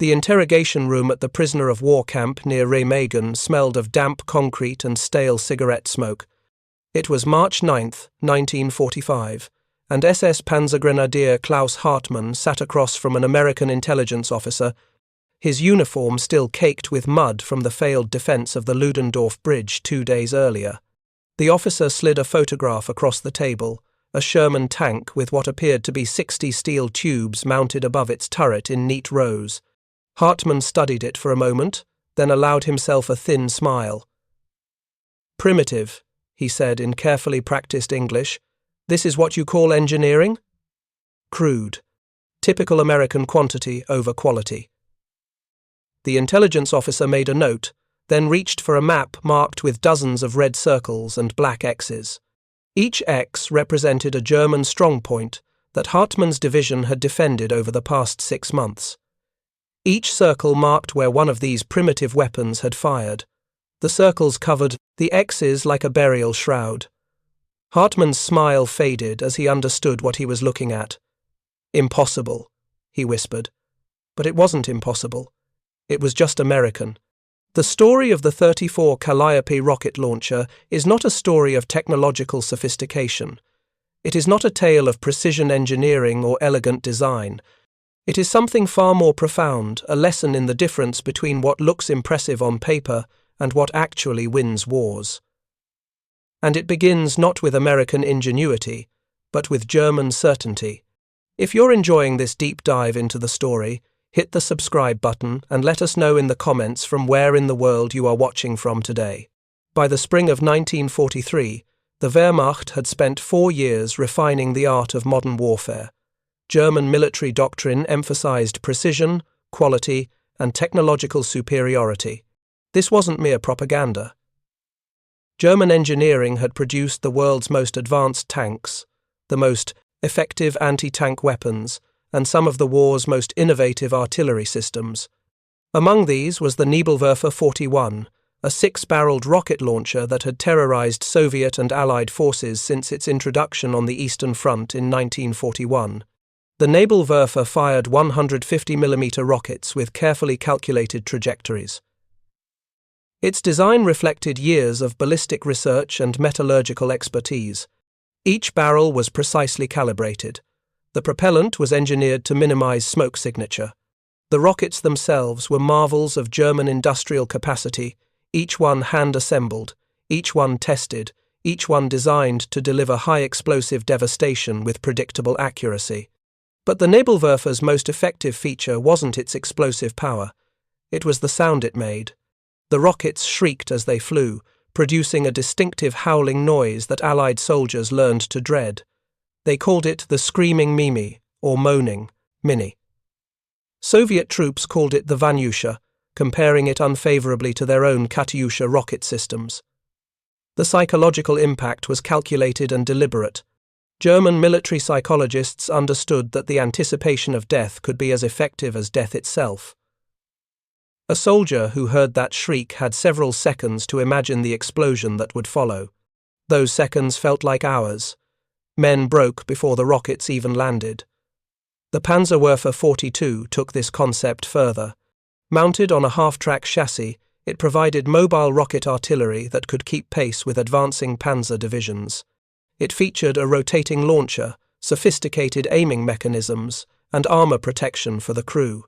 The interrogation room at the prisoner of war camp near Remagen smelled of damp concrete and stale cigarette smoke. It was March 9, 1945, and SS Panzergrenadier Klaus Hartmann sat across from an American intelligence officer, his uniform still caked with mud from the failed defense of the Ludendorff Bridge 2 days earlier. The officer slid a photograph across the table, a Sherman tank with what appeared to be 60 steel tubes mounted above its turret in neat rows. Hartmann studied it for a moment, then allowed himself a thin smile. "Primitive," he said in carefully practiced English. "This is what you call engineering?" "Crude. Typical American quantity over quality." The intelligence officer made a note, then reached for a map marked with dozens of red circles and black X's. Each X represented a German strongpoint that Hartmann's division had defended over the past 6 months. Each circle marked where one of these primitive weapons had fired. The circles covered the X's like a burial shroud. Hartmann's smile faded as he understood what he was looking at. "Impossible," he whispered. But it wasn't impossible. It was just American. The story of the 34 Calliope rocket launcher is not a story of technological sophistication. It is not a tale of precision engineering or elegant design. It is something far more profound, a lesson in the difference between what looks impressive on paper and what actually wins wars. And it begins not with American ingenuity, but with German certainty. If you're enjoying this deep dive into the story, hit the subscribe button and let us know in the comments from where in the world you are watching from today. By the spring of 1943, the Wehrmacht had spent 4 years refining the art of modern warfare. German military doctrine emphasized precision, quality, and technological superiority. This wasn't mere propaganda. German engineering had produced the world's most advanced tanks, the most effective anti-tank weapons, and some of the war's most innovative artillery systems. Among these was the Nebelwerfer 41, a 6-barreled rocket launcher that had terrorized Soviet and Allied forces since its introduction on the Eastern Front in 1941. The Nebelwerfer fired 150mm rockets with carefully calculated trajectories. Its design reflected years of ballistic research and metallurgical expertise. Each barrel was precisely calibrated. The propellant was engineered to minimize smoke signature. The rockets themselves were marvels of German industrial capacity, each one hand-assembled, each one tested, each one designed to deliver high-explosive devastation with predictable accuracy. But the Nebelwerfer's most effective feature wasn't its explosive power. It was the sound it made. The rockets shrieked as they flew, producing a distinctive howling noise that Allied soldiers learned to dread. They called it the screaming Mimi, or moaning Mini. Soviet troops called it the Vanyusha, comparing it unfavorably to their own Katyusha rocket systems. The psychological impact was calculated and deliberate. German military psychologists understood that the anticipation of death could be as effective as death itself. A soldier who heard that shriek had several seconds to imagine the explosion that would follow. Those seconds felt like hours. Men broke before the rockets even landed. The Panzerwerfer 42 took this concept further. Mounted on a half-track chassis, it provided mobile rocket artillery that could keep pace with advancing panzer divisions. It featured a rotating launcher, sophisticated aiming mechanisms, and armor protection for the crew.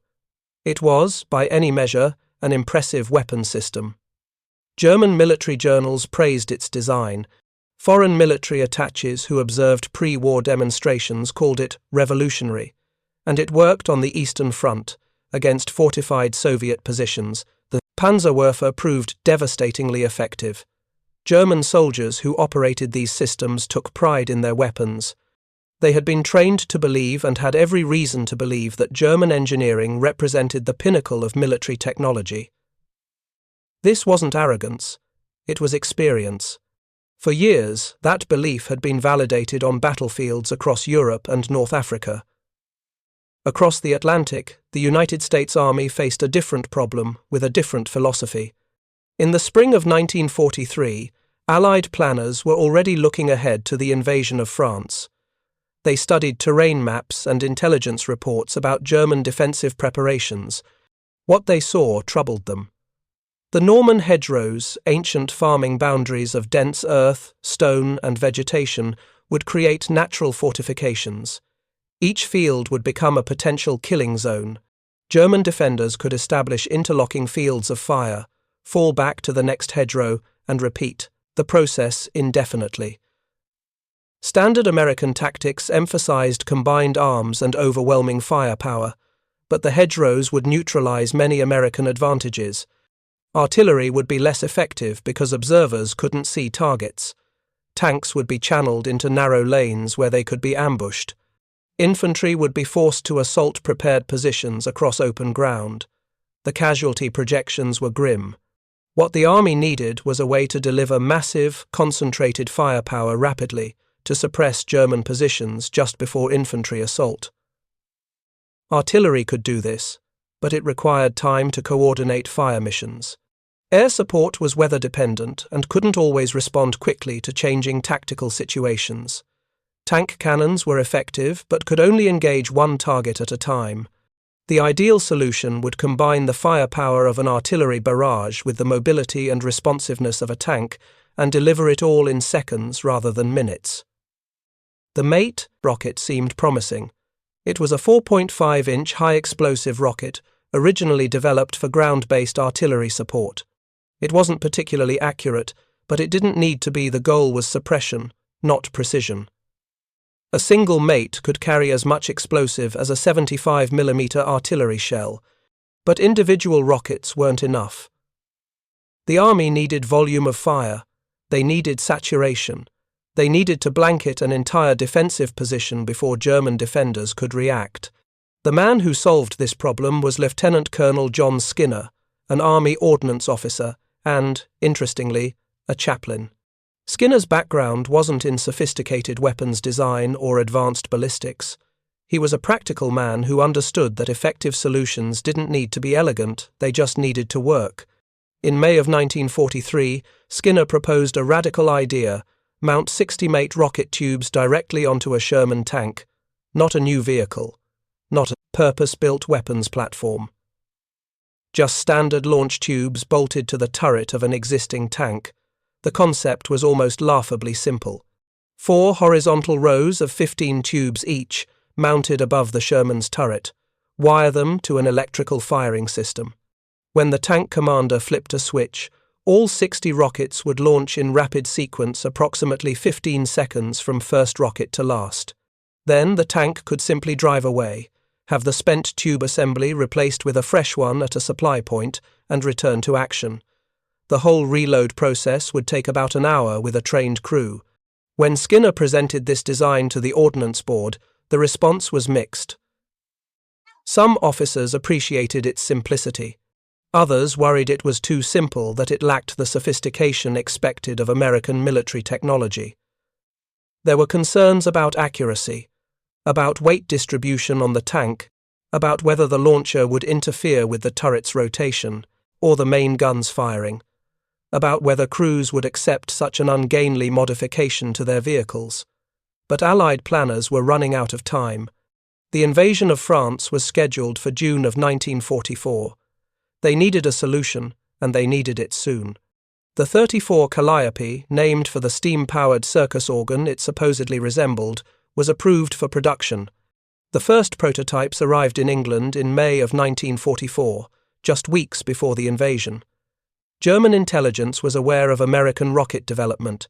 It was, by any measure, an impressive weapon system. German military journals praised its design. Foreign military attaches who observed pre-war demonstrations called it revolutionary, and it worked on the Eastern Front against fortified Soviet positions. The Panzerwerfer proved devastatingly effective. German soldiers who operated these systems took pride in their weapons. They had been trained to believe and had every reason to believe that German engineering represented the pinnacle of military technology. This wasn't arrogance, it was experience. For years, that belief had been validated on battlefields across Europe and North Africa. Across the Atlantic, the United States Army faced a different problem with a different philosophy. In the spring of 1943, Allied planners were already looking ahead to the invasion of France. They studied terrain maps and intelligence reports about German defensive preparations. What they saw troubled them. The Norman hedgerows, ancient farming boundaries of dense earth, stone, and vegetation, would create natural fortifications. Each field would become a potential killing zone. German defenders could establish interlocking fields of fire, fall back to the next hedgerow, and repeat the process indefinitely. Standard American tactics emphasized combined arms and overwhelming firepower, but the hedgerows would neutralize many American advantages. Artillery would be less effective because observers couldn't see targets. Tanks would be channeled into narrow lanes where they could be ambushed. Infantry would be forced to assault prepared positions across open ground. The casualty projections were grim. What the army needed was a way to deliver massive, concentrated firepower rapidly to suppress German positions just before infantry assault. Artillery could do this, but it required time to coordinate fire missions. Air support was weather-dependent and couldn't always respond quickly to changing tactical situations. Tank cannons were effective but could only engage one target at a time. The ideal solution would combine the firepower of an artillery barrage with the mobility and responsiveness of a tank and deliver it all in seconds rather than minutes. The Mate rocket seemed promising. It was a 4.5-inch high-explosive rocket originally developed for ground-based artillery support. It wasn't particularly accurate, but it didn't need to be. The goal was suppression, not precision. A single Mate could carry as much explosive as a 75mm artillery shell, but individual rockets weren't enough. The army needed volume of fire. They needed saturation. They needed to blanket an entire defensive position before German defenders could react. The man who solved this problem was Lieutenant Colonel John Skinner, an Army ordnance officer and, interestingly, a chaplain. Skinner's background wasn't in sophisticated weapons design or advanced ballistics. He was a practical man who understood that effective solutions didn't need to be elegant, they just needed to work. In May of 1943, Skinner proposed a radical idea: mount 60 Mate rocket tubes directly onto a Sherman tank, not a new vehicle, not a purpose-built weapons platform. Just standard launch tubes bolted to the turret of an existing tank. The concept was almost laughably simple. 4 horizontal rows of 15 tubes each, mounted above the Sherman's turret. Wire them to an electrical firing system. When the tank commander flipped a switch, all 60 rockets would launch in rapid sequence approximately 15 seconds from first rocket to last. Then the tank could simply drive away, have the spent tube assembly replaced with a fresh one at a supply point, and return to action. The whole reload process would take about an hour with a trained crew. When Skinner presented this design to the Ordnance Board, the response was mixed. Some officers appreciated its simplicity. Others worried it was too simple, that it lacked the sophistication expected of American military technology. There were concerns about accuracy, about weight distribution on the tank, about whether the launcher would interfere with the turret's rotation or the main gun's firing, about whether crews would accept such an ungainly modification to their vehicles. But Allied planners were running out of time. The invasion of France was scheduled for June of 1944. They needed a solution, and they needed it soon. The 34 Calliope, named for the steam-powered circus organ it supposedly resembled, was approved for production. The first prototypes arrived in England in May of 1944, just weeks before the invasion. German intelligence was aware of American rocket development.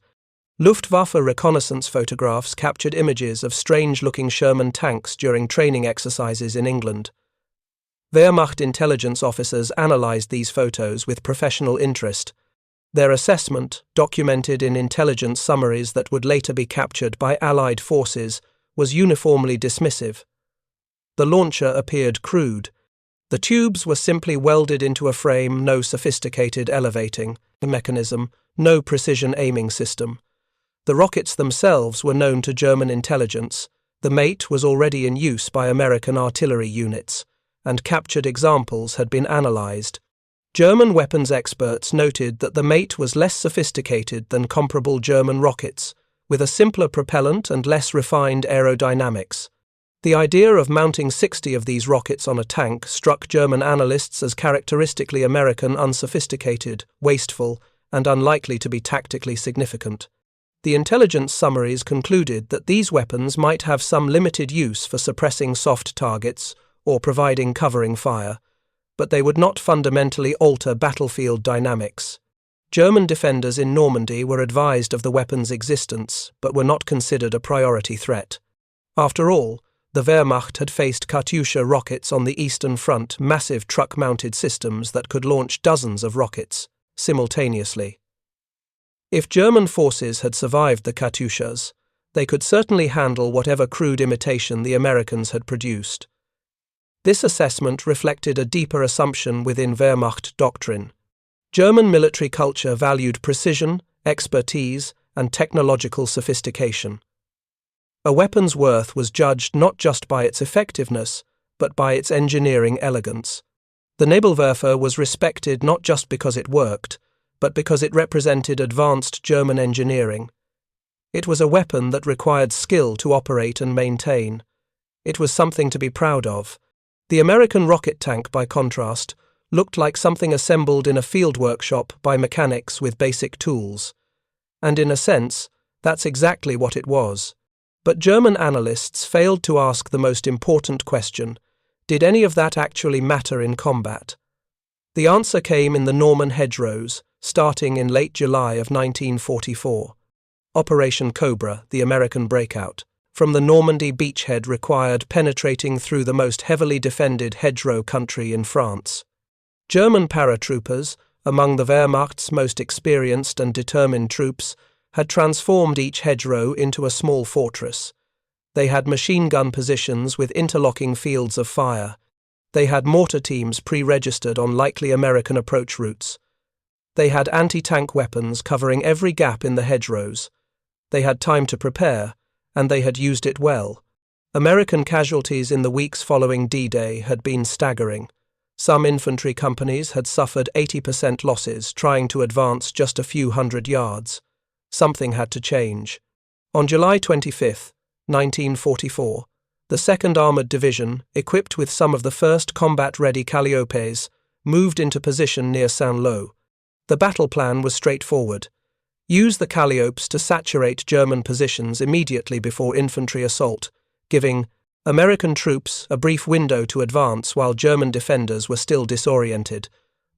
Luftwaffe reconnaissance photographs captured images of strange-looking Sherman tanks during training exercises in England. Wehrmacht intelligence officers analyzed these photos with professional interest. Their assessment, documented in intelligence summaries that would later be captured by Allied forces, was uniformly dismissive. The launcher appeared crude. The tubes were simply welded into a frame, no sophisticated elevating mechanism, no precision aiming system. The rockets themselves were known to German intelligence. The Mate was already in use by American artillery units, and captured examples had been analyzed. German weapons experts noted that the Mate was less sophisticated than comparable German rockets, with a simpler propellant and less refined aerodynamics. The idea of mounting 60 of these rockets on a tank struck German analysts as characteristically American, unsophisticated, wasteful, and unlikely to be tactically significant. The intelligence summaries concluded that these weapons might have some limited use for suppressing soft targets or providing covering fire, but they would not fundamentally alter battlefield dynamics. German defenders in Normandy were advised of the weapon's existence, but were not considered a priority threat. After all, the Wehrmacht had faced Katyusha rockets on the Eastern Front, massive truck-mounted systems that could launch dozens of rockets simultaneously. If German forces had survived the Katyushas, they could certainly handle whatever crude imitation the Americans had produced. This assessment reflected a deeper assumption within Wehrmacht doctrine. German military culture valued precision, expertise, and technological sophistication. A weapon's worth was judged not just by its effectiveness, but by its engineering elegance. The Nebelwerfer was respected not just because it worked, but because it represented advanced German engineering. It was a weapon that required skill to operate and maintain. It was something to be proud of. The American rocket tank, by contrast, looked like something assembled in a field workshop by mechanics with basic tools. And in a sense, that's exactly what it was. But German analysts failed to ask the most important question: did any of that actually matter in combat? The answer came in the Norman hedgerows, starting in late July of 1944. Operation Cobra, the American breakout, from the Normandy beachhead required penetrating through the most heavily defended hedgerow country in France. German paratroopers, among the Wehrmacht's most experienced and determined troops, had transformed each hedgerow into a small fortress. They had machine gun positions with interlocking fields of fire. They had mortar teams pre-registered on likely American approach routes. They had anti-tank weapons covering every gap in the hedgerows. They had time to prepare, and they had used it well. American casualties in the weeks following D-Day had been staggering. Some infantry companies had suffered 80% losses trying to advance just a few hundred yards. Something had to change. On July 25, 1944, the 2nd Armoured Division, equipped with some of the first combat-ready Calliopes, moved into position near Saint-Lô. The battle plan was straightforward. Use the Calliopes to saturate German positions immediately before infantry assault, giving American troops a brief window to advance while German defenders were still disoriented.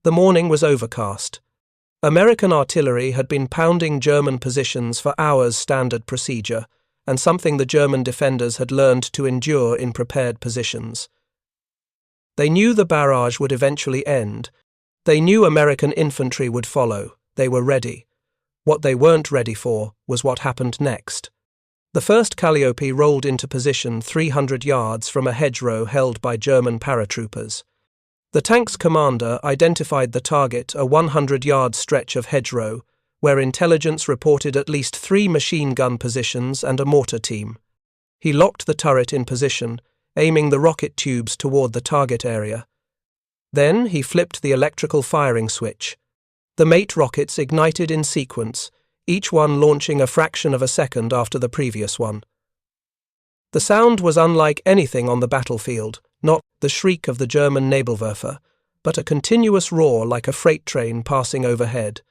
The morning was overcast. American artillery had been pounding German positions for hours, standard procedure, and something the German defenders had learned to endure in prepared positions. They knew the barrage would eventually end. They knew American infantry would follow. They were ready. What they weren't ready for was what happened next. The first Calliope rolled into position 300 yards from a hedgerow held by German paratroopers. The tank's commander identified the target, a 100-yard stretch of hedgerow, where intelligence reported at least 3 machine gun positions and a mortar team. He locked the turret in position, aiming the rocket tubes toward the target area. Then he flipped the electrical firing switch. The mate rockets ignited in sequence, each one launching a fraction of a second after the previous one. The sound was unlike anything on the battlefield, not the shriek of the German Nebelwerfer, but a continuous roar like a freight train passing overhead.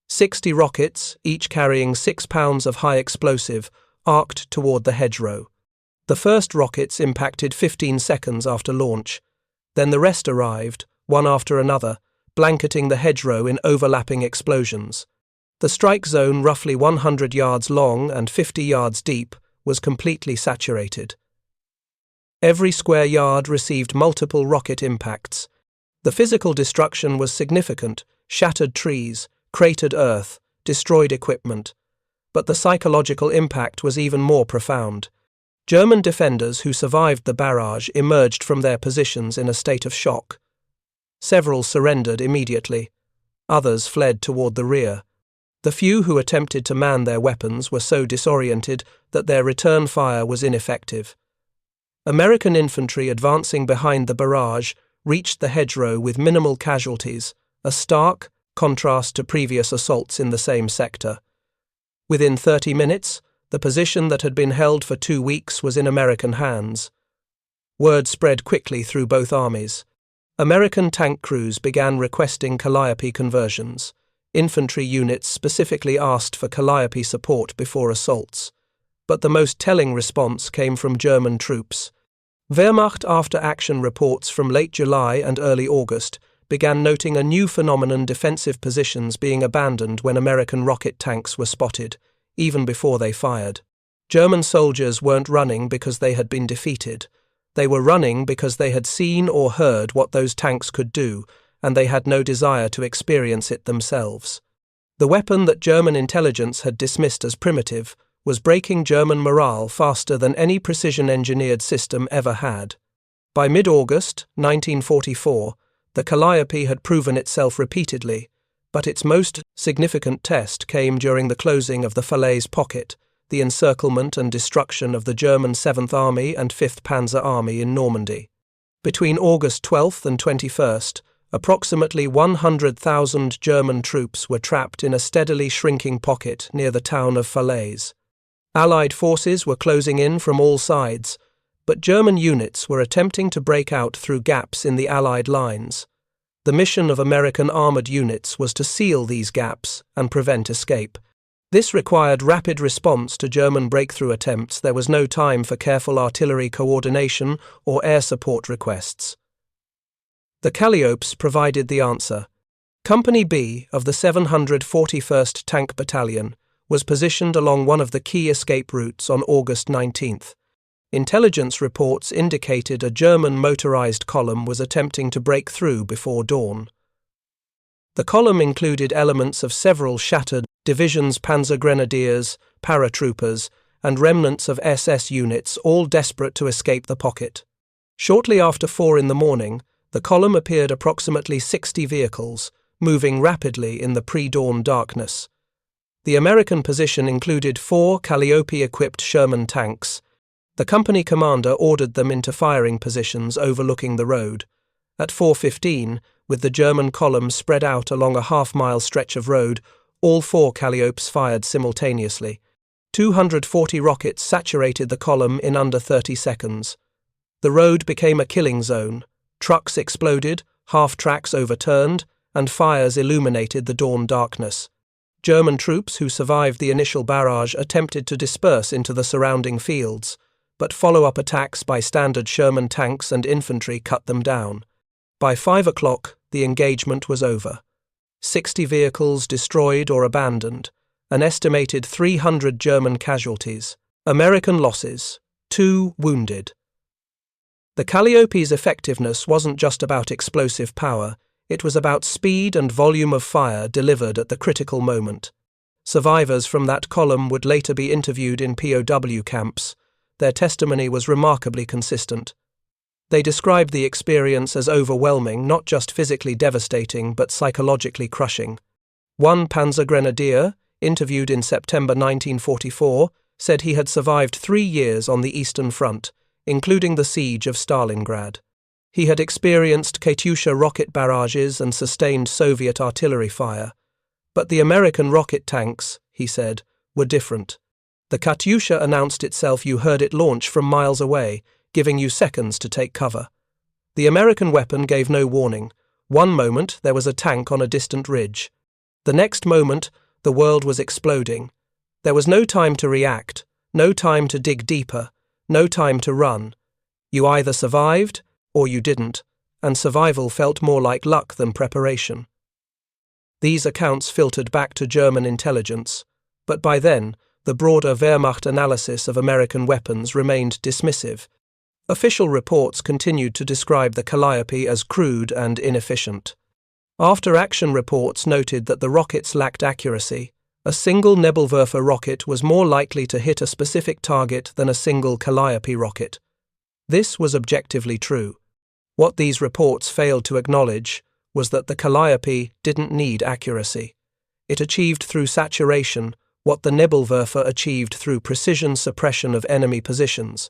60 rockets, each carrying 6 pounds of high explosive, arced toward the hedgerow. The first rockets impacted 15 seconds after launch. Then the rest arrived, one after another, blanketing the hedgerow in overlapping explosions. The strike zone, roughly 100 yards long and 50 yards deep, was completely saturated. Every square yard received multiple rocket impacts. The physical destruction was significant: shattered trees, cratered earth, destroyed equipment. But the psychological impact was even more profound. German defenders who survived the barrage emerged from their positions in a state of shock. Several surrendered immediately. Others fled toward the rear. The few who attempted to man their weapons were so disoriented that their return fire was ineffective. American infantry advancing behind the barrage reached the hedgerow with minimal casualties, a stark contrast to previous assaults in the same sector. Within 30 minutes, the position that had been held for 2 weeks was in American hands. Word spread quickly through both armies. American tank crews began requesting Calliope conversions. Infantry units specifically asked for Calliope support before assaults. But the most telling response came from German troops. Wehrmacht after-action reports from late July and early August began noting a new phenomenon: defensive positions being abandoned when American rocket tanks were spotted, even before they fired. German soldiers weren't running because they had been defeated. They were running because they had seen or heard what those tanks could do, and they had no desire to experience it themselves. The weapon that German intelligence had dismissed as primitive was breaking German morale faster than any precision-engineered system ever had. By mid-August 1944, the Calliope had proven itself repeatedly, but its most significant test came during the closing of the Falaise Pocket, the encirclement and destruction of the German 7th Army and 5th Panzer Army in Normandy. Between August 12th and 21st, approximately 100,000 German troops were trapped in a steadily shrinking pocket near the town of Falaise. Allied forces were closing in from all sides, but German units were attempting to break out through gaps in the Allied lines. The mission of American armored units was to seal these gaps and prevent escape. This required rapid response to German breakthrough attempts. There was no time for careful artillery coordination or air support requests. The Calliopes provided the answer. Company B of the 741st Tank Battalion was positioned along one of the key escape routes on August 19th. Intelligence reports indicated a German motorized column was attempting to break through before dawn. The column included elements of several shattered divisions, panzer grenadiers, paratroopers, and remnants of SS units, all desperate to escape the pocket. Shortly after 4 in the morning, the column appeared approximately 60 vehicles, moving rapidly in the pre-dawn darkness. The American position included 4 Calliope-equipped Sherman tanks. The company commander ordered them into firing positions overlooking the road. At 4:15, with the German column spread out along a half-mile stretch of road, all 4 Calliopes fired simultaneously. 240 rockets saturated the column in under 30 seconds. The road became a killing zone. Trucks exploded, half-tracks overturned, and fires illuminated the dawn darkness. German troops who survived the initial barrage attempted to disperse into the surrounding fields, but follow-up attacks by standard Sherman tanks and infantry cut them down. By 5 o'clock, the engagement was over. 60 vehicles destroyed or abandoned, an estimated 300 German casualties. American losses, 2 wounded. The Calliope's effectiveness wasn't just about explosive power, it was about speed and volume of fire delivered at the critical moment. Survivors from that column would later be interviewed in POW camps. Their testimony was remarkably consistent. They described the experience as overwhelming, not just physically devastating, but psychologically crushing. One Panzer Grenadier, interviewed in September 1944, said he had survived 3 years on the Eastern Front, including the siege of Stalingrad. He had experienced Katyusha rocket barrages and sustained Soviet artillery fire. But the American rocket tanks, he said, were different. The Katyusha announced itself. You heard it launch from miles away, giving you seconds to take cover. The American weapon gave no warning. One moment there was a tank on a distant ridge. The next moment the world was exploding. There was no time to react, no time to dig deeper, no time to run. You either survived or you didn't, and survival felt more like luck than preparation. These accounts filtered back to German intelligence, but by then, the broader Wehrmacht analysis of American weapons remained dismissive. Official reports continued to describe the Calliope as crude and inefficient. After-action reports noted that the rockets lacked accuracy. A single Nebelwerfer rocket was more likely to hit a specific target than a single Calliope rocket. This was objectively true. What these reports failed to acknowledge was that the Calliope didn't need accuracy. It achieved through saturation what the Nebelwerfer achieved through precision suppression of enemy positions.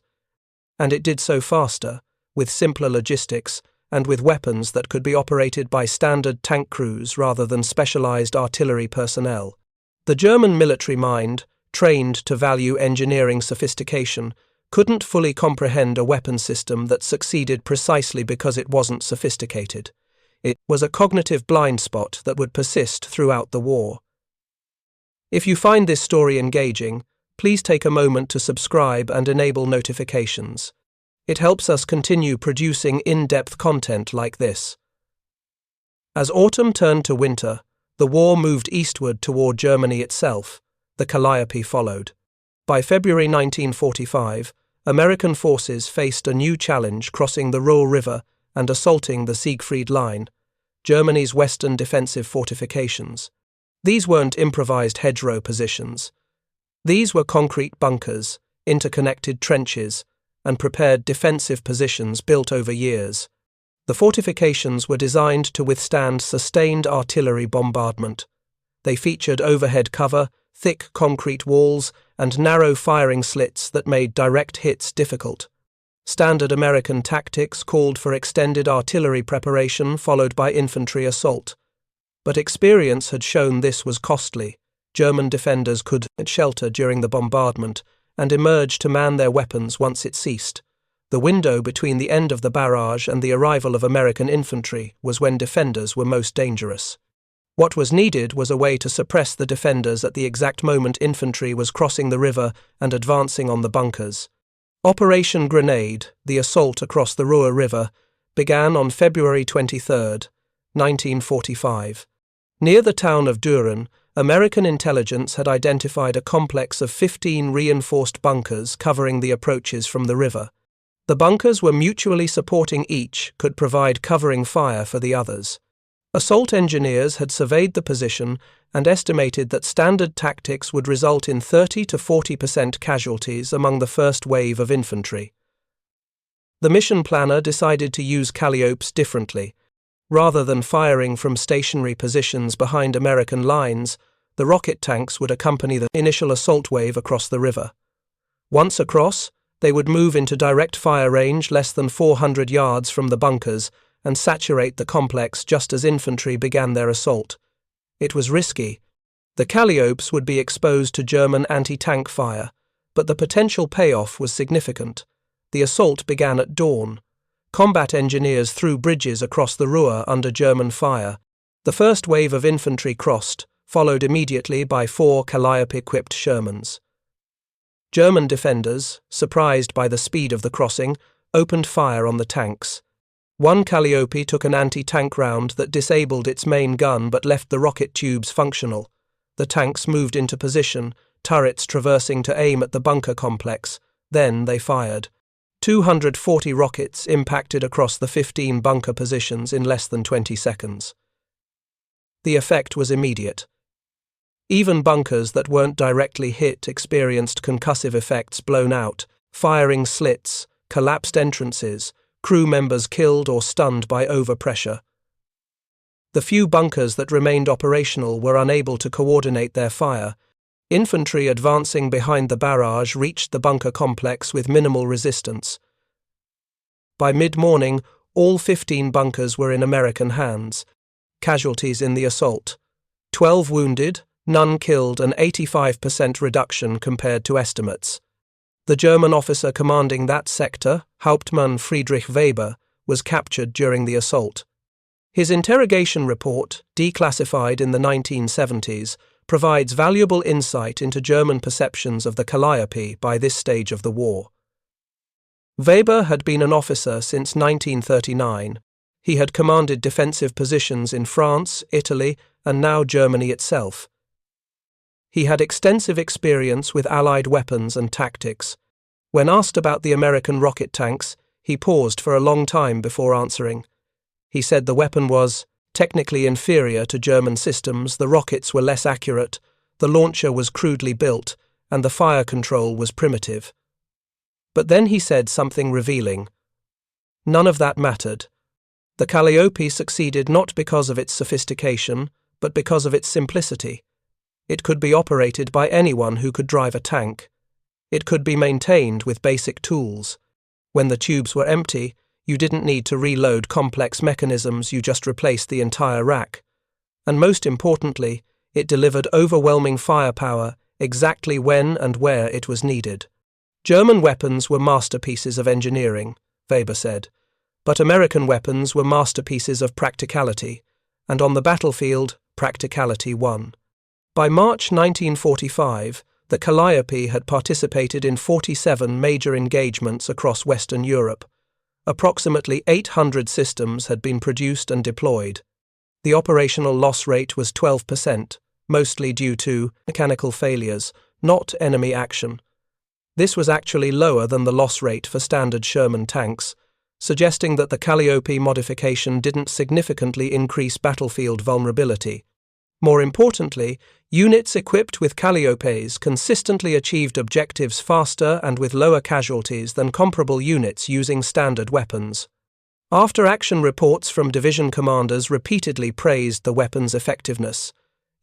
And it did so faster, with simpler logistics, and with weapons that could be operated by standard tank crews rather than specialized artillery personnel. The German military mind, trained to value engineering sophistication, couldn't fully comprehend a weapon system that succeeded precisely because it wasn't sophisticated. It was a cognitive blind spot that would persist throughout the war. If you find this story engaging, please take a moment to subscribe and enable notifications. It helps us continue producing in-depth content like this. As autumn turned to winter, the war moved eastward toward Germany itself. The Calliope followed. By February 1945, American forces faced a new challenge crossing the Ruhr River and assaulting the Siegfried Line, Germany's western defensive fortifications. These weren't improvised hedgerow positions. These were concrete bunkers, interconnected trenches, and prepared defensive positions built over years. The fortifications were designed to withstand sustained artillery bombardment. They featured overhead cover, thick concrete walls, and narrow firing slits that made direct hits difficult. Standard American tactics called for extended artillery preparation followed by infantry assault. But experience had shown this was costly. German defenders could shelter during the bombardment and emerge to man their weapons once it ceased. The window between the end of the barrage and the arrival of American infantry was when defenders were most dangerous. What was needed was a way to suppress the defenders at the exact moment infantry was crossing the river and advancing on the bunkers. Operation Grenade, the assault across the Ruhr River, began on February 23, 1945. Near the town of Düren, American intelligence had identified a complex of 15 reinforced bunkers covering the approaches from the river. The bunkers were mutually supporting, each could provide covering fire for the others. Assault engineers had surveyed the position and estimated that standard tactics would result in 30 to 40% casualties among the first wave of infantry. The mission planner decided to use Calliopes differently. Rather than firing from stationary positions behind American lines, the rocket tanks would accompany the initial assault wave across the river. Once across, they would move into direct fire range less than 400 yards from the bunkers and saturate the complex just as infantry began their assault. It was risky. The Calliopes would be exposed to German anti-tank fire, but the potential payoff was significant. The assault began at dawn. Combat engineers threw bridges across the Ruhr under German fire. The first wave of infantry crossed, followed immediately by 4 Calliope-equipped Shermans. German defenders, surprised by the speed of the crossing, opened fire on the tanks. One Calliope took an anti-tank round that disabled its main gun but left the rocket tubes functional. The tanks moved into position, turrets traversing to aim at the bunker complex. Then they fired. 240 rockets impacted across the 15 bunker positions in less than 20 seconds. The effect was immediate. Even bunkers that weren't directly hit experienced concussive effects: blown out, firing slits, collapsed entrances, crew members killed or stunned by overpressure. The few bunkers that remained operational were unable to coordinate their fire. Infantry advancing behind the barrage reached the bunker complex with minimal resistance. By mid-morning, all 15 bunkers were in American hands. Casualties in the assault: 12 wounded, none killed, an 85% reduction compared to estimates. The German officer commanding that sector, Hauptmann Friedrich Weber, was captured during the assault. His interrogation report, declassified in the 1970s, provides valuable insight into German perceptions of the Calliope by this stage of the war. Weber had been an officer since 1939. He had commanded defensive positions in France, Italy, and now Germany itself. He had extensive experience with Allied weapons and tactics. When asked about the American rocket tanks, he paused for a long time before answering. He said the weapon was technically inferior to German systems, the rockets were less accurate, the launcher was crudely built, and the fire control was primitive. But then he said something revealing. None of that mattered. The Calliope succeeded not because of its sophistication, but because of its simplicity. It could be operated by anyone who could drive a tank. It could be maintained with basic tools. When the tubes were empty, you didn't need to reload complex mechanisms, you just replaced the entire rack. And most importantly, it delivered overwhelming firepower exactly when and where it was needed. German weapons were masterpieces of engineering, Weber said, but American weapons were masterpieces of practicality, and on the battlefield, practicality won. By March 1945, the Calliope had participated in 47 major engagements across Western Europe. Approximately 800 systems had been produced and deployed. The operational loss rate was 12%, mostly due to mechanical failures, not enemy action. This was actually lower than the loss rate for standard Sherman tanks, suggesting that the Calliope modification didn't significantly increase battlefield vulnerability. More importantly, units equipped with Calliopes consistently achieved objectives faster and with lower casualties than comparable units using standard weapons. After-action reports from division commanders repeatedly praised the weapon's effectiveness.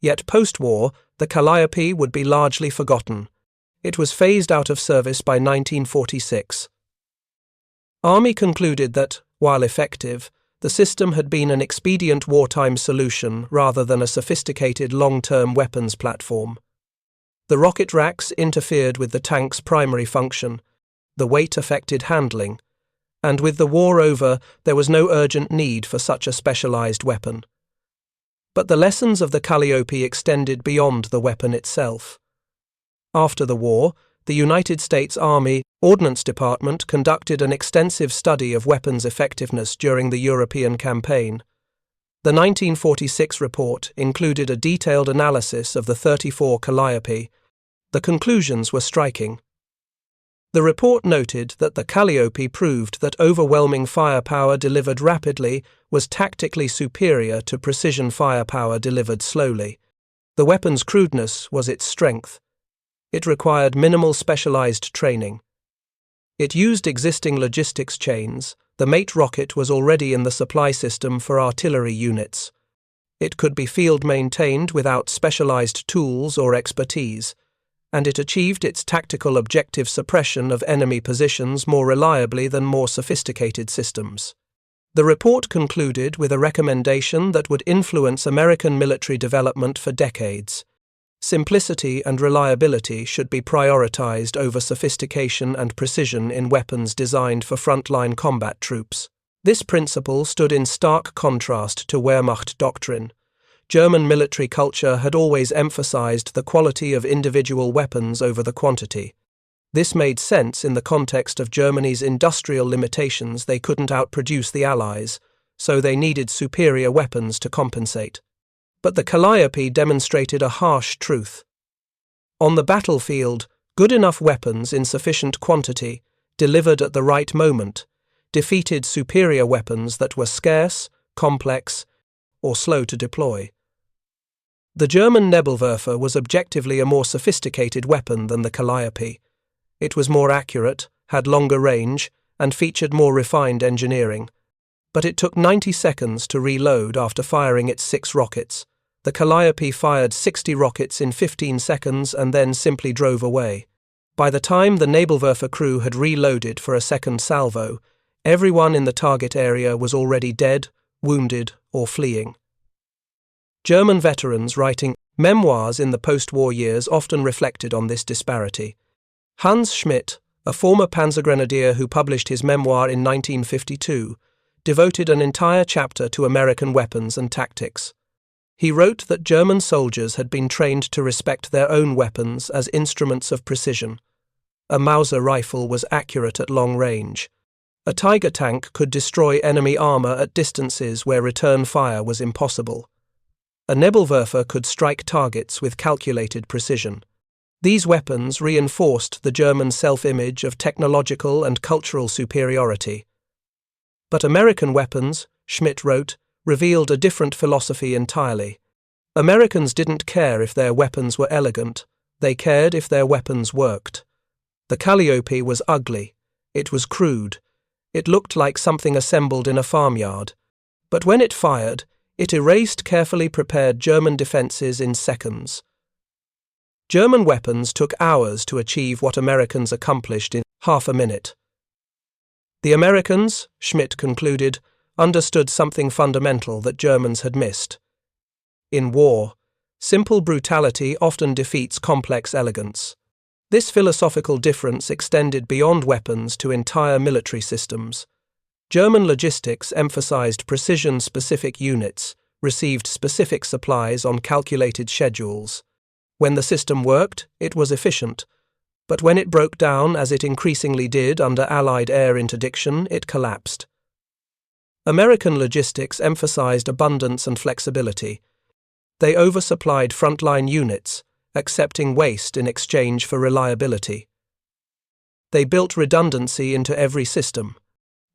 Yet post-war, the Calliope would be largely forgotten. It was phased out of service by 1946. Army concluded that, while effective, the system had been an expedient wartime solution rather than a sophisticated long-term weapons platform. The rocket racks interfered with the tank's primary function. The weight affected handling, and with the war over, there was no urgent need for such a specialized weapon. But the lessons of the Calliope extended beyond the weapon itself. After the war, the United States Army Ordnance Department conducted an extensive study of weapons effectiveness during the European campaign. The 1946 report included a detailed analysis of the 34 Calliope. The conclusions were striking. The report noted that the Calliope proved that overwhelming firepower delivered rapidly was tactically superior to precision firepower delivered slowly. The weapon's crudeness was its strength. It required minimal specialized training. It used existing logistics chains. The mate rocket was already in the supply system for artillery units. It could be field-maintained without specialized tools or expertise, and it achieved its tactical objective suppression of enemy positions more reliably than more sophisticated systems. The report concluded with a recommendation that would influence American military development for decades. Simplicity and reliability should be prioritized over sophistication and precision in weapons designed for frontline combat troops. This principle stood in stark contrast to Wehrmacht doctrine. German military culture had always emphasized the quality of individual weapons over the quantity. This made sense in the context of Germany's industrial limitations. They couldn't outproduce the Allies, so they needed superior weapons to compensate. But the Calliope demonstrated a harsh truth. On the battlefield, good enough weapons in sufficient quantity, delivered at the right moment, defeated superior weapons that were scarce, complex, or slow to deploy. The German Nebelwerfer was objectively a more sophisticated weapon than the Calliope. It was more accurate, had longer range, and featured more refined engineering. But it took 90 seconds to reload after firing its 6 rockets. The Calliope fired 60 rockets in 15 seconds and then simply drove away. By the time the Nebelwerfer crew had reloaded for a second salvo, everyone in the target area was already dead, wounded, or fleeing. German veterans writing memoirs in the post-war years often reflected on this disparity. Hans Schmidt, a former Panzergrenadier who published his memoir in 1952, devoted an entire chapter to American weapons and tactics. He wrote that German soldiers had been trained to respect their own weapons as instruments of precision. A Mauser rifle was accurate at long range. A Tiger tank could destroy enemy armor at distances where return fire was impossible. A Nebelwerfer could strike targets with calculated precision. These weapons reinforced the German self-image of technological and cultural superiority. But American weapons, Schmidt wrote, revealed a different philosophy entirely. Americans didn't care if their weapons were elegant, they cared if their weapons worked. The Calliope was ugly, it was crude, it looked like something assembled in a farmyard. But when it fired, it erased carefully prepared German defenses in seconds. German weapons took hours to achieve what Americans accomplished in half a minute. The Americans, Schmidt concluded, understood something fundamental that Germans had missed. In war, simple brutality often defeats complex elegance. This philosophical difference extended beyond weapons to entire military systems. German logistics emphasized precision-specific units, received specific supplies on calculated schedules. When the system worked, it was efficient, but when it broke down, as it increasingly did under Allied air interdiction, it collapsed. American logistics emphasized abundance and flexibility. They oversupplied frontline units, accepting waste in exchange for reliability. They built redundancy into every system.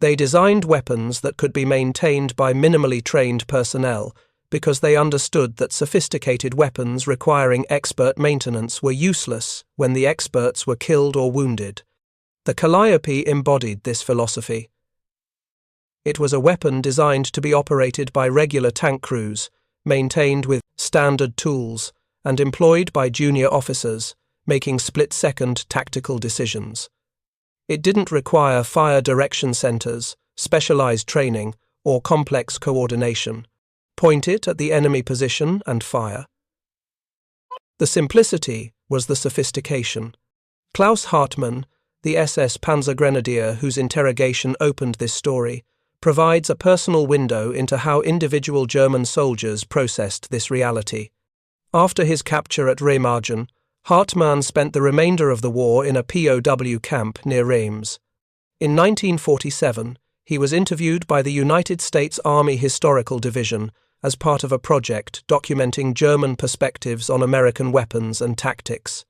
They designed weapons that could be maintained by minimally trained personnel because they understood that sophisticated weapons requiring expert maintenance were useless when the experts were killed or wounded. The Calliope embodied this philosophy. It was a weapon designed to be operated by regular tank crews, maintained with standard tools, and employed by junior officers, making split-second tactical decisions. It didn't require fire direction centers, specialized training, or complex coordination. Point it at the enemy position and fire. The simplicity was the sophistication. Klaus Hartmann, the SS Panzergrenadier whose interrogation opened this story, provides a personal window into how individual German soldiers processed this reality. After his capture at Remagen, Hartmann spent the remainder of the war in a POW camp near Reims. In 1947, he was interviewed by the United States Army Historical Division as part of a project documenting German perspectives on American weapons and tactics.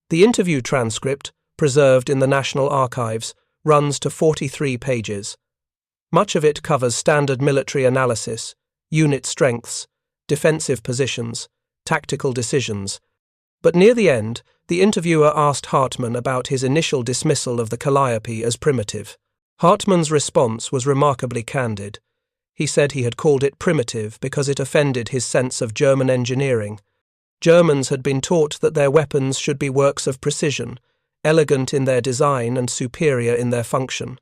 The interview transcript, preserved in the National Archives, runs to 43 pages. Much of it covers standard military analysis, unit strengths, defensive positions, tactical decisions, but near the end, the interviewer asked Hartmann about his initial dismissal of the Calliope as primitive. Hartmann's response was remarkably candid. He said he had called it primitive because it offended his sense of German engineering. Germans had been taught that their weapons should be works of precision, elegant in their design and superior in their function.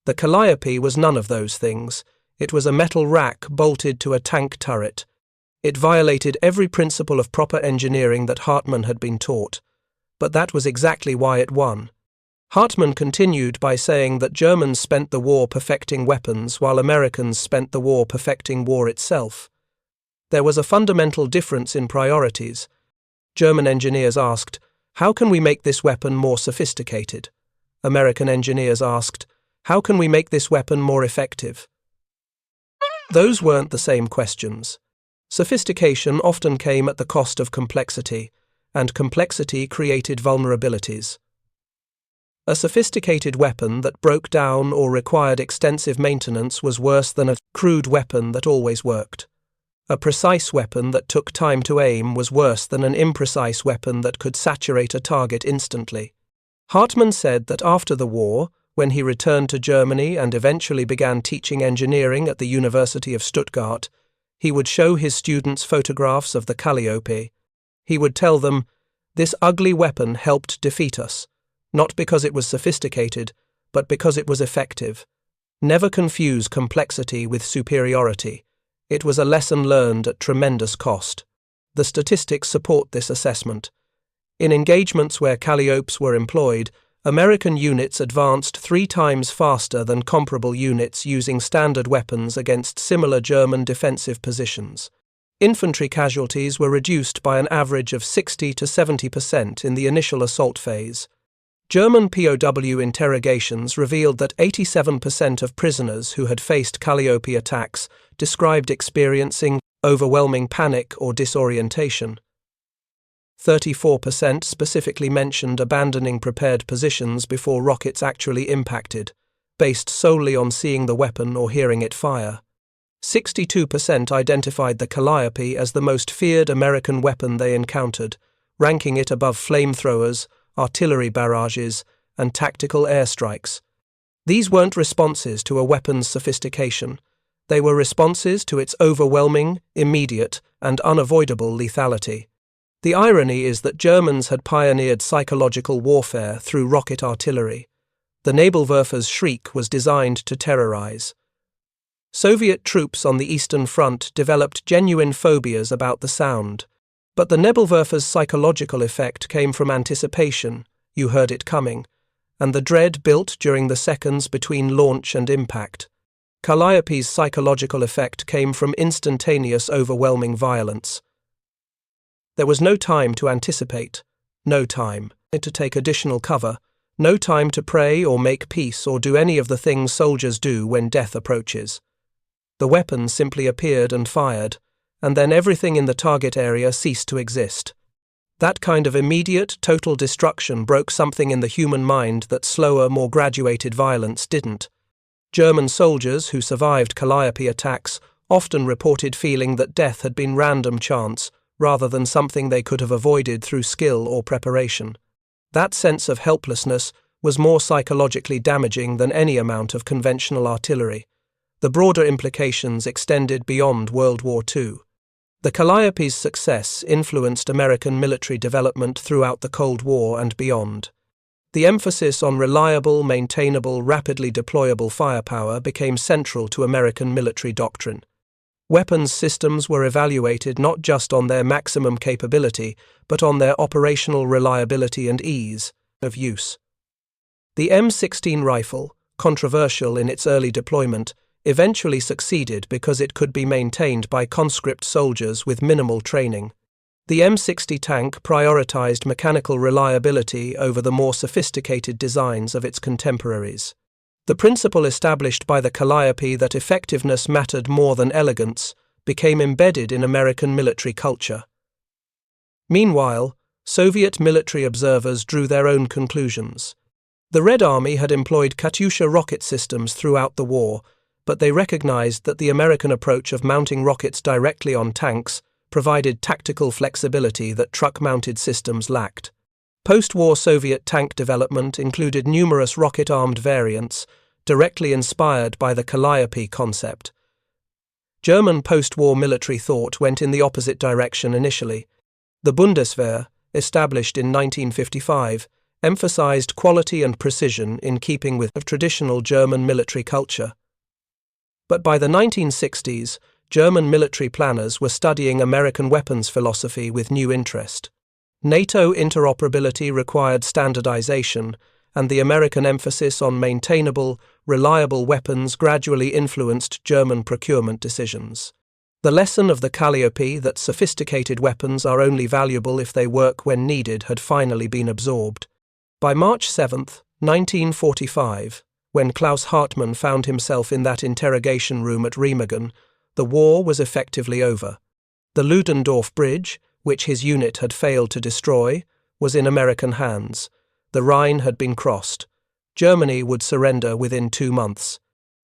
The Calliope was none of those things. It was a metal rack bolted to a tank turret. It violated every principle of proper engineering that Hartmann had been taught, but that was exactly why it won. Hartmann continued by saying that Germans spent the war perfecting weapons while Americans spent the war perfecting war itself. There was a fundamental difference in priorities. German engineers asked, "How can we make this weapon more sophisticated?" American engineers asked, "How can we make this weapon more effective?" Those weren't the same questions. Sophistication often came at the cost of complexity, and complexity created vulnerabilities. A sophisticated weapon that broke down or required extensive maintenance was worse than a crude weapon that always worked. A precise weapon that took time to aim was worse than an imprecise weapon that could saturate a target instantly. Hartmann said that after the war, when he returned to Germany and eventually began teaching engineering at the University of Stuttgart, he would show his students photographs of the Calliope. He would tell them, "This ugly weapon helped defeat us, not because it was sophisticated, but because it was effective. Never confuse complexity with superiority. It was a lesson learned at tremendous cost." The statistics support this assessment. In engagements where Calliopes were employed, American units advanced 3 times faster than comparable units using standard weapons against similar German defensive positions. Infantry casualties were reduced by an average of 60 to 70% in the initial assault phase. German POW interrogations revealed that 87% of prisoners who had faced Calliope attacks described experiencing overwhelming panic or disorientation. 34% specifically mentioned abandoning prepared positions before rockets actually impacted, based solely on seeing the weapon or hearing it fire. 62% identified the Calliope as the most feared American weapon they encountered, ranking it above flamethrowers, artillery barrages, and tactical airstrikes. These weren't responses to a weapon's sophistication. They were responses to its overwhelming, immediate, and unavoidable lethality. The irony is that Germans had pioneered psychological warfare through rocket artillery. The Nebelwerfer's shriek was designed to terrorize. Soviet troops on the Eastern Front developed genuine phobias about the sound, but the Nebelwerfer's psychological effect came from anticipation, you heard it coming, and the dread built during the seconds between launch and impact. Calliope's psychological effect came from instantaneous, overwhelming violence. There was no time to anticipate, no time to take additional cover, no time to pray or make peace or do any of the things soldiers do when death approaches. The weapon simply appeared and fired, and then everything in the target area ceased to exist. That kind of immediate, total destruction broke something in the human mind that slower, more graduated violence didn't. German soldiers who survived Calliope attacks often reported feeling that death had been random chance rather than something they could have avoided through skill or preparation. That sense of helplessness was more psychologically damaging than any amount of conventional artillery. The broader implications extended beyond World War II. The Calliope's success influenced American military development throughout the Cold War and beyond. The emphasis on reliable, maintainable, rapidly deployable firepower became central to American military doctrine. Weapons systems were evaluated not just on their maximum capability, but on their operational reliability and ease of use. The M16 rifle, controversial in its early deployment, eventually succeeded because it could be maintained by conscript soldiers with minimal training. The M60 tank prioritized mechanical reliability over the more sophisticated designs of its contemporaries. The principle established by the Calliope that effectiveness mattered more than elegance became embedded in American military culture. Meanwhile, Soviet military observers drew their own conclusions. The Red Army had employed Katyusha rocket systems throughout the war, but they recognized that the American approach of mounting rockets directly on tanks provided tactical flexibility that truck-mounted systems lacked. Post-war Soviet tank development included numerous rocket-armed variants, directly inspired by the Calliope concept. German post-war military thought went in the opposite direction initially. The Bundeswehr, established in 1955, emphasized quality and precision in keeping with traditional German military culture. But by the 1960s, German military planners were studying American weapons philosophy with new interest. NATO interoperability required standardization, and the American emphasis on maintainable, reliable weapons gradually influenced German procurement decisions. The lesson of the Calliope that sophisticated weapons are only valuable if they work when needed had finally been absorbed. By March 7, 1945, when Klaus Hartmann found himself in that interrogation room at Remagen, the war was effectively over. The Ludendorff Bridge, which his unit had failed to destroy, was in American hands. The Rhine had been crossed. Germany would surrender within 2 months.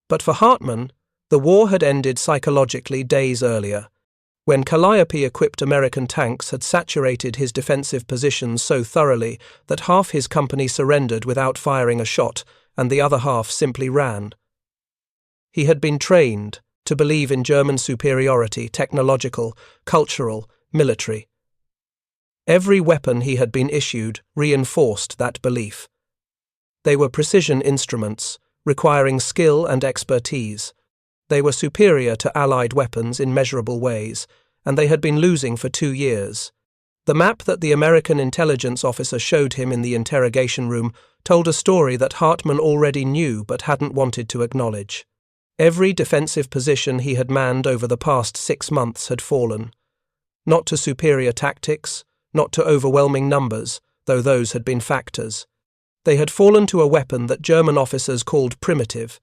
But for Hartmann, the war had ended psychologically days earlier. When Calliope-equipped American tanks had saturated his defensive positions so thoroughly that half his company surrendered without firing a shot, and the other half simply ran. He had been trained to believe in German superiority, technological, cultural, military. Every weapon he had been issued reinforced that belief. They were precision instruments, requiring skill and expertise. They were superior to Allied weapons in measurable ways, and they had been losing for 2 years. The map that the American intelligence officer showed him in the interrogation room told a story that Hartmann already knew but hadn't wanted to acknowledge. Every defensive position he had manned over the past 6 months had fallen. Not to superior tactics, not to overwhelming numbers, though those had been factors. They had fallen to a weapon that German officers called primitive,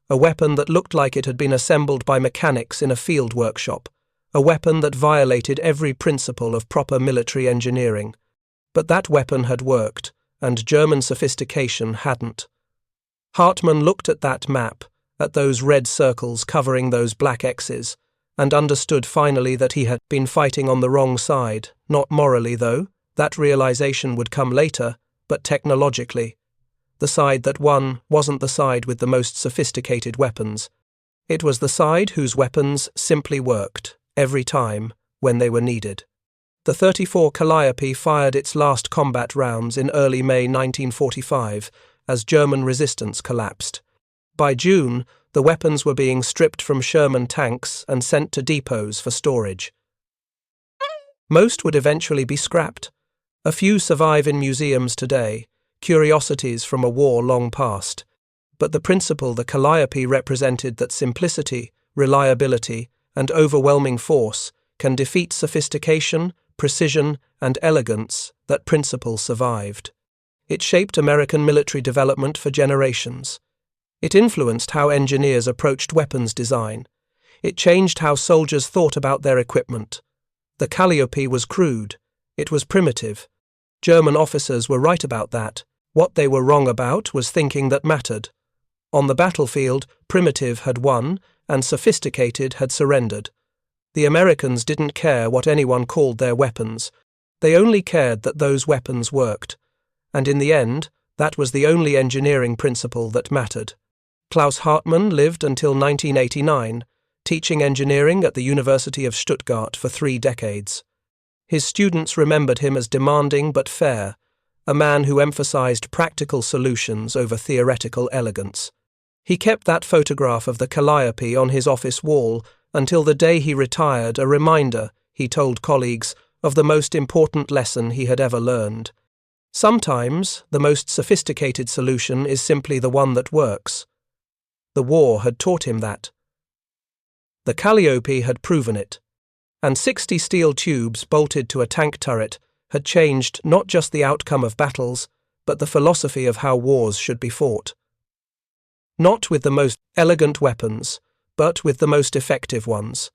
a weapon that looked like it had been assembled by mechanics in a field workshop, a weapon that violated every principle of proper military engineering. But that weapon had worked, and German sophistication hadn't. Hartmann looked at that map, at those red circles covering those black X's, and understood finally that he had been fighting on the wrong side, not morally though, that realization would come later, but technologically. The side that won wasn't the side with the most sophisticated weapons. It was the side whose weapons simply worked, every time, when they were needed. The 34 Calliope fired its last combat rounds in early May 1945, as German resistance collapsed. By June, the weapons were being stripped from Sherman tanks and sent to depots for storage. Most would eventually be scrapped. A few survive in museums today, curiosities from a war long past. But the principle the Calliope represented, that simplicity, reliability, and overwhelming force can defeat sophistication, precision, and elegance, that principle survived. It shaped American military development for generations. It influenced how engineers approached weapons design. It changed how soldiers thought about their equipment. The Calliope was crude. It was primitive. German officers were right about that. What they were wrong about was thinking that mattered. On the battlefield, primitive had won, and sophisticated had surrendered. The Americans didn't care what anyone called their weapons. They only cared that those weapons worked. And in the end, that was the only engineering principle that mattered. Klaus Hartmann lived until 1989, teaching engineering at the University of Stuttgart for 3 decades. His students remembered him as demanding but fair, a man who emphasized practical solutions over theoretical elegance. He kept that photograph of the Calliope on his office wall until the day he retired, a reminder, he told colleagues, of the most important lesson he had ever learned. Sometimes, the most sophisticated solution is simply the one that works. The war had taught him that. The Calliope had proven it. And 60 steel tubes bolted to a tank turret had changed not just the outcome of battles, but the philosophy of how wars should be fought. Not with the most elegant weapons, but with the most effective ones.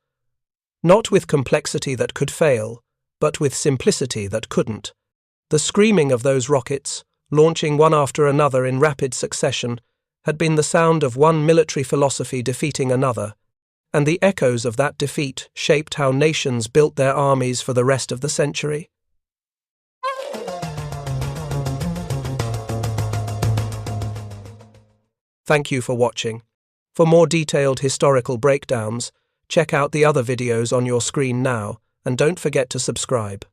Not with complexity that could fail, but with simplicity that couldn't. The screaming of those rockets, launching one after another in rapid succession, had been the sound of one military philosophy defeating another, and the echoes of that defeat shaped how nations built their armies for the rest of the century. Thank you for watching. For more detailed historical breakdowns, check out the other videos on your screen now, and don't forget to subscribe.